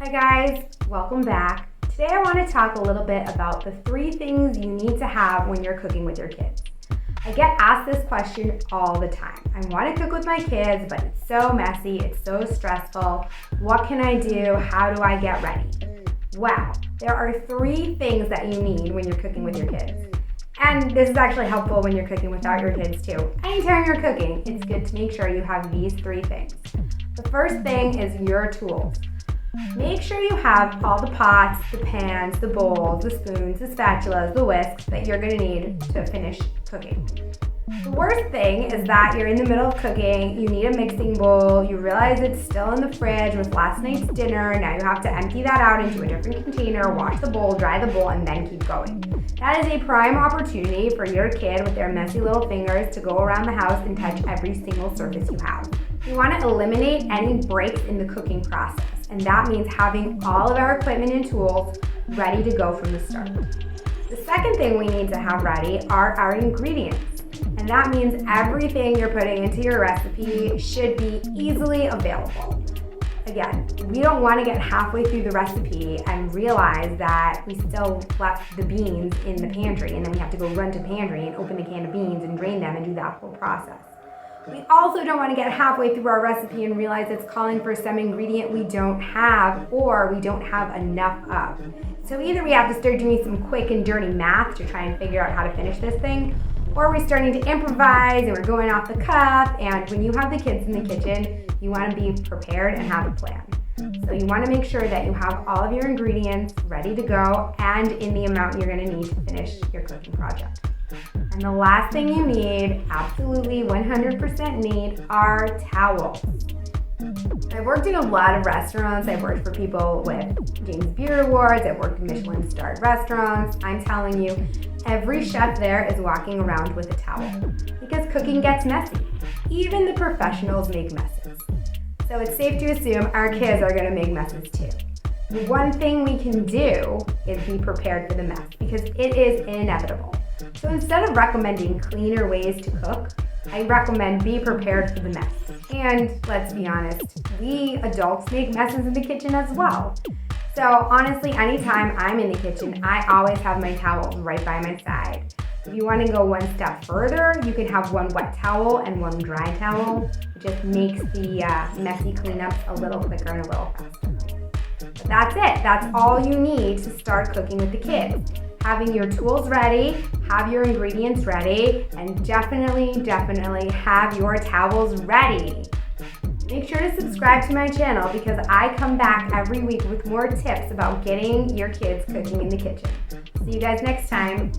Hi guys, welcome back. Today I want to talk a little bit about the 3 things you need to have when you're cooking with your kids. I get asked this question all the time. I want to cook with my kids, but it's so messy, it's so stressful. What can I do? How do I get ready? Wow, there are 3 things that you need when you're cooking with your kids. And this is actually helpful when you're cooking without your kids too. Anytime you're cooking, it's good to make sure you have these 3 things. The first thing is your tools. Make sure you have all the pots, the pans, the bowls, the spoons, the spatulas, the whisks that you're going to need to finish cooking. The worst thing is that you're in the middle of cooking, you need a mixing bowl, you realize it's still in the fridge with last night's dinner, now you have to empty that out into a different container, wash the bowl, dry the bowl, and then keep going. That is a prime opportunity for your kid with their messy little fingers to go around the house and touch every single surface you have. We want to eliminate any breaks in the cooking process, and that means having all of our equipment and tools ready to go from the start. The second thing we need to have ready are our ingredients, and that means everything you're putting into your recipe should be easily available. Again, we don't want to get halfway through the recipe and realize that we still left the beans in the pantry, and then we have to go run to the pantry and open the can of beans and drain them and do that whole process. We also don't want to get halfway through our recipe and realize it's calling for some ingredient we don't have or we don't have enough of. So either we have to start doing some quick and dirty math to try and figure out how to finish this thing, or we're starting to improvise and we're going off the cuff. And when you have the kids in the kitchen, you want to be prepared and have a plan. So you want to make sure that you have all of your ingredients ready to go and in the amount you're going to need to finish your cooking project. And the last thing you need, absolutely 100% need, are towels. I've worked in a lot of restaurants. I've worked for people with James Beard Awards. I've worked in Michelin-starred restaurants. I'm telling you, every chef there is walking around with a towel because cooking gets messy. Even the professionals make messes. So it's safe to assume our kids are going to make messes too. The one thing we can do is be prepared for the mess because it is inevitable. So instead of recommending cleaner ways to cook, I recommend be prepared for the mess. And let's be honest, we adults make messes in the kitchen as well. So honestly, anytime I'm in the kitchen, I always have my towels right by my side. If you want to go one step further, you can have one wet towel and one dry towel. It just makes the messy cleanups a little quicker and a little faster. But that's it. That's all you need to start cooking with the kids. Having your tools ready, have your ingredients ready, and definitely have your towels ready. Make sure to subscribe to my channel because I come back every week with more tips about getting your kids cooking in the kitchen. See you guys next time.